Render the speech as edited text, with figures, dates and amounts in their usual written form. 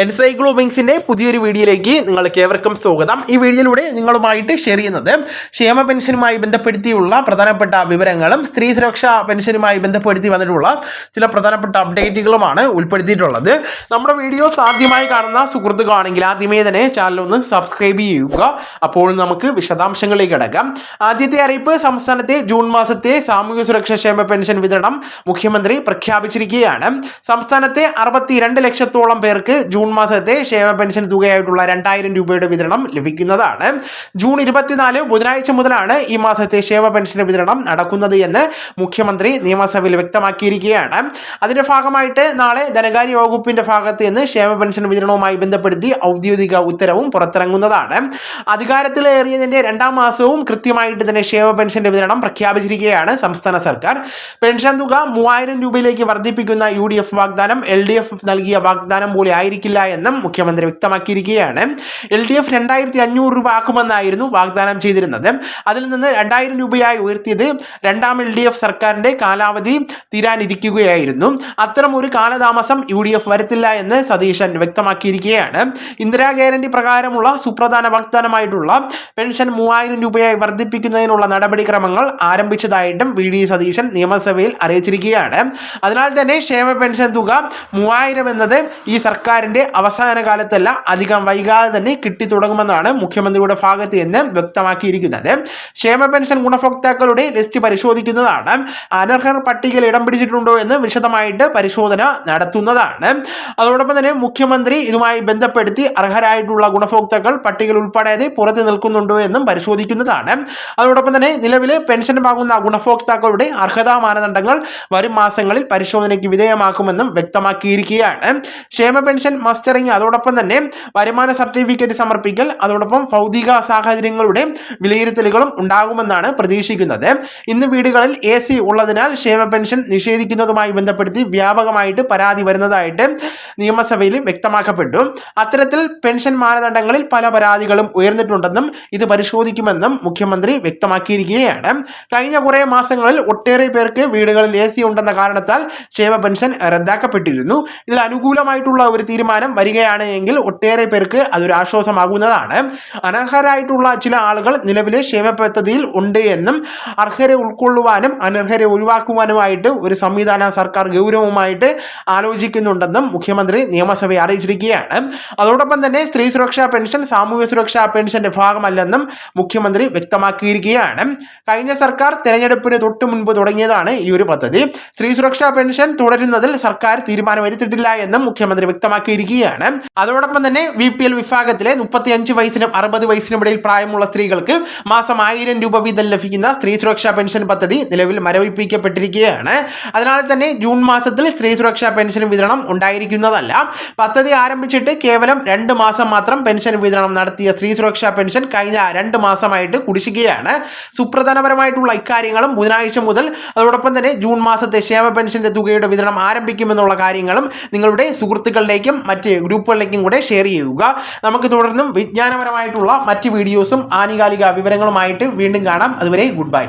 എൻസൈക്ലോബിങ്സിന്റെ പുതിയൊരു വീഡിയോയിലേക്ക് നിങ്ങൾക്ക് ഏവർക്കും സ്വാഗതം. ഈ വീഡിയോയിലൂടെ നിങ്ങളുമായിട്ട് ഷെയർ ചെയ്യുന്നത് ക്ഷേമ പെൻഷനുമായി ബന്ധപ്പെടുത്തിയുള്ള പ്രധാനപ്പെട്ട വിവരങ്ങളും സ്ത്രീ സുരക്ഷാ പെൻഷനുമായി ബന്ധപ്പെടുത്തി വന്നിട്ടുള്ള ചില പ്രധാനപ്പെട്ട അപ്ഡേറ്റുകളുമാണ് ഉൾപ്പെടുത്തിയിട്ടുള്ളത്. നമ്മുടെ വീഡിയോസ് ആദ്യമായി കാണുന്ന സുഹൃത്തുക്കളാണെങ്കിൽ ആദ്യമേ തന്നെ ചാനൽ ഒന്ന് സബ്സ്ക്രൈബ് ചെയ്യുക. അപ്പോൾ നമുക്ക് വിശദാംശങ്ങളിലേക്ക് കടക്കാം. ആദ്യത്തെ അറിയിപ്പ്, സംസ്ഥാനത്തെ ജൂൺ മാസത്തെ സാമൂഹ്യ സുരക്ഷാ ക്ഷേമ പെൻഷൻ വിതരണം മുഖ്യമന്ത്രി പ്രഖ്യാപിച്ചിരിക്കുകയാണ്. സംസ്ഥാനത്തെ 62 ലക്ഷത്തോളം പേർക്ക് ജൂൺ മാസത്തെ ക്ഷേമ പെൻഷൻ തുകയായിട്ടുള്ള 2000 രൂപയുടെ വിതരണം ലഭിക്കുന്നതാണ്. ജൂൺ 24 ബുധനാഴ്ച മുതലാണ് ഈ മാസത്തെ ക്ഷേമ പെൻഷൻ വിതരണം നടക്കുന്നത് എന്ന് മുഖ്യമന്ത്രി നിയമസഭയിൽ വ്യക്തമാക്കിയിരിക്കുകയാണ്. അതിന്റെ ഭാഗമായിട്ട് നാളെ ധനകാര്യ വകുപ്പിന്റെ ഭാഗത്ത് നിന്ന് ക്ഷേമ പെൻഷൻ വിതരണവുമായി ബന്ധപ്പെടുത്തി ഔദ്യോഗിക ഉത്തരവും പുറത്തിറങ്ങുന്നതാണ്. അധികാരത്തിലേറിയതിന്റെ 2ാം മാസവും കൃത്യമായിട്ട് തന്നെ ക്ഷേമ പെൻഷന്റെ വിതരണം പ്രഖ്യാപിച്ചിരിക്കുകയാണ് സംസ്ഥാന സർക്കാർ. പെൻഷൻ തുക 3000 രൂപയിലേക്ക് വർദ്ധിപ്പിക്കുന്ന UDF വാഗ്ദാനം LDF നൽകിയ വാഗ്ദാനം പോലെ ആയിരിക്കില്ല എന്നും മുഖ്യമന്ത്രി വ്യക്തമാക്കിയിരിക്കുകയാണ്. LDF 2500 രൂപ ആക്കുമെന്നായിരുന്നു വാഗ്ദാനം ചെയ്തിരുന്നത്. അതിൽ നിന്ന് 2000 രൂപയായി ഉയർത്തിയത് 2ാം LDF സർക്കാരിന്റെ കാലാവധി തീരാനിരിക്കുകയായിരുന്നു. അത്തരം ഒരു കാലതാമസം UDF വരുത്തില്ല എന്ന് സതീശൻ വ്യക്തമാക്കിയിരിക്കുകയാണ്. ഇന്ദിരാ ഗ്യാരണ്ടി പ്രകാരമുള്ള സുപ്രധാന വാഗ്ദാനമായിട്ടുള്ള പെൻഷൻ 3000 രൂപയായി വർദ്ധിപ്പിക്കുന്നതിനുള്ള നടപടിക്രമങ്ങൾ ആരംഭിച്ചതായിട്ടും VD സതീശൻ നിയമസഭയിൽ അറിയിച്ചിരിക്കുകയാണ്. അതിനാൽ തന്നെ ക്ഷേമ പെൻഷൻ തുക 3000 എന്നത് ഈ സർക്കാരിന്റെ അവസാന കാലത്തല്ല, അധികം വൈകാതെ തന്നെ കിട്ടിത്തുടങ്ങുമെന്നാണ് മുഖ്യമന്ത്രിയുടെ ഭാഗത്ത് നിന്ന് വ്യക്തമാക്കിയിരിക്കുന്നത്. ക്ഷേമ പെൻഷൻ ഗുണഭോക്താക്കളുടെ ലിസ്റ്റ് പരിശോധിക്കുന്നതാണ്. അനർഹർ പട്ടികയിൽ ഇടം പിടിച്ചിട്ടുണ്ടോ എന്ന് വിശദമായിട്ട് പരിശോധന നടത്തുന്നതാണ്. അതോടൊപ്പം തന്നെ മുഖ്യമന്ത്രി ഇതുമായി ബന്ധപ്പെടുത്തി അർഹരായിട്ടുള്ള ഗുണഭോക്താക്കൾ പട്ടികയിൽ ഉൾപ്പെടാതെ പുറത്തു നിൽക്കുന്നുണ്ടോ എന്നും പരിശോധിക്കുന്നതാണ്. അതോടൊപ്പം തന്നെ നിലവിലെ പെൻഷൻ വാങ്ങുന്ന ഗുണഭോക്താക്കളുടെ അർഹതാ മാനദണ്ഡങ്ങൾ വരും മാസങ്ങളിൽ പരിശോധനയ്ക്ക് വിധേയമാക്കുമെന്നും വ്യക്തമാക്കിയിരിക്കുകയാണ്. ക്ഷേമ പെൻഷൻ മസ്റ്ററിംഗ്, അതോടൊപ്പം തന്നെ വരുമാന സർട്ടിഫിക്കറ്റ് സമർപ്പിക്കൽ, അതോടൊപ്പം ഭൗതിക സാഹചര്യങ്ങളുടെ വിലയിരുത്തലുകളും ഉണ്ടാകുമെന്നാണ് പ്രതീക്ഷിക്കുന്നത്. ഇന്ന് വീടുകളിൽ AC ഉള്ളതിനാൽ ക്ഷേമ പെൻഷൻ നിഷേധിക്കുന്നതുമായി ബന്ധപ്പെടുത്തി വ്യാപകമായിട്ട് പരാതി വരുന്നതായിട്ട് നിയമസഭയിൽ വ്യക്തമാക്കപ്പെട്ടു. അത്തരത്തിൽ പെൻഷൻ മാനദണ്ഡങ്ങളിൽ പല പരാതികളും ഉയർന്നിട്ടുണ്ടെന്നും ഇത് പരിശോധിക്കുമെന്നും മുഖ്യമന്ത്രി വ്യക്തമാക്കിയിരിക്കുകയാണ്. കഴിഞ്ഞ കുറെ മാസങ്ങളിൽ ഒട്ടേറെ പേർക്ക് വീടുകളിൽ AC ഉണ്ടെന്ന കാരണത്താൽ ക്ഷേമ പെൻഷൻ റദ്ദാക്കപ്പെട്ടിരുന്നു. ഇതിൽ അനുകൂലമായിട്ടുള്ള ഒരു തീരുമാനം വരികയാണ് എങ്കിൽ ഒട്ടേറെ പേർക്ക് അതൊരു ആശ്വാസമാകുന്നതാണ്. അനർഹരായിട്ടുള്ള ചില ആളുകൾ നിലവിലെ ക്ഷേമ പദ്ധതിയിൽ ഉണ്ട് എന്നും അർഹരെ ഉൾക്കൊള്ളുവാനും അനർഹരെ ഒഴിവാക്കുവാനുമായിട്ട് ഒരു സംവിധാനം സർക്കാർ ഗൗരവമായിട്ട് ആലോചിക്കുന്നുണ്ടെന്നും മുഖ്യമന്ത്രി നിയമസഭയെ അറിയിച്ചിരിക്കുകയാണ്. അതോടൊപ്പം തന്നെ സ്ത്രീ സുരക്ഷാ പെൻഷൻ സാമൂഹ്യ സുരക്ഷാ പെൻഷന്റെ ഭാഗമല്ലെന്നും മുഖ്യമന്ത്രി വ്യക്തമാക്കിയിരിക്കുകയാണ്. കഴിഞ്ഞ സർക്കാർ തെരഞ്ഞെടുപ്പിന് തൊട്ട് മുൻപ് തുടങ്ങിയതാണ് ഈ ഒരു പദ്ധതി. സ്ത്രീ സുരക്ഷാ പെൻഷൻ തുടരുന്നതിൽ സർക്കാർ തീരുമാനമെടുത്തിട്ടില്ല എന്നും മുഖ്യമന്ത്രി വ്യക്തമാക്കിയിരിക്കുകയാണ്. അതോടൊപ്പം തന്നെ VPL വിഭാഗത്തിലെ 35 വയസ്സിനും 60 വയസ്സിനും ഇടയിൽ പ്രായമുള്ള സ്ത്രീകൾക്ക് മാസം 1000 രൂപ വീതം ലഭിക്കുന്ന സ്ത്രീ സുരക്ഷാ പെൻഷൻ പദ്ധതി നിലവിൽ മരവിപ്പിക്കപ്പെട്ടിരിക്കുകയാണ്. അതിനാൽ തന്നെ ജൂൺ മാസത്തിൽ സ്ത്രീ സുരക്ഷാ പെൻഷൻ വിതരണം ഉണ്ടായിരിക്കുന്നതല്ല. പദ്ധതി ആരംഭിച്ചിട്ട് കേവലം 2 മാസം മാത്രം പെൻഷൻ വിതരണം നടത്തിയ സ്ത്രീ സുരക്ഷാ പെൻഷൻ കഴിഞ്ഞ 2 മാസമായിട്ട് കുടിശ്ശികയാണ്. സുപ്രധാനപരമായിട്ടുള്ള ഇക്കാര്യങ്ങളും ബുധനാഴ്ച മുതൽ അതോടൊപ്പം തന്നെ ജൂൺ മാസത്തെ ക്ഷേമ പെൻഷന്റെ തുകയുടെ വിതരണം ആരംഭിക്കുമെന്നുള്ള കാര്യങ്ങളും നിങ്ങളുടെ സുഹൃത്തുക്കളിലേക്കും മറ്റ് ഗ്രൂപ്പുകളിലേക്കും കൂടെ ഷെയർ ചെയ്യുക. നമുക്ക് തുടർന്നും വിജ്ഞാനപരമായിട്ടുള്ള മറ്റ് വീഡിയോസും ആനുകാലിക വിവരങ്ങളുമായിട്ട് വീണ്ടും കാണാം. അതുവരെ ഗുഡ് ബൈ.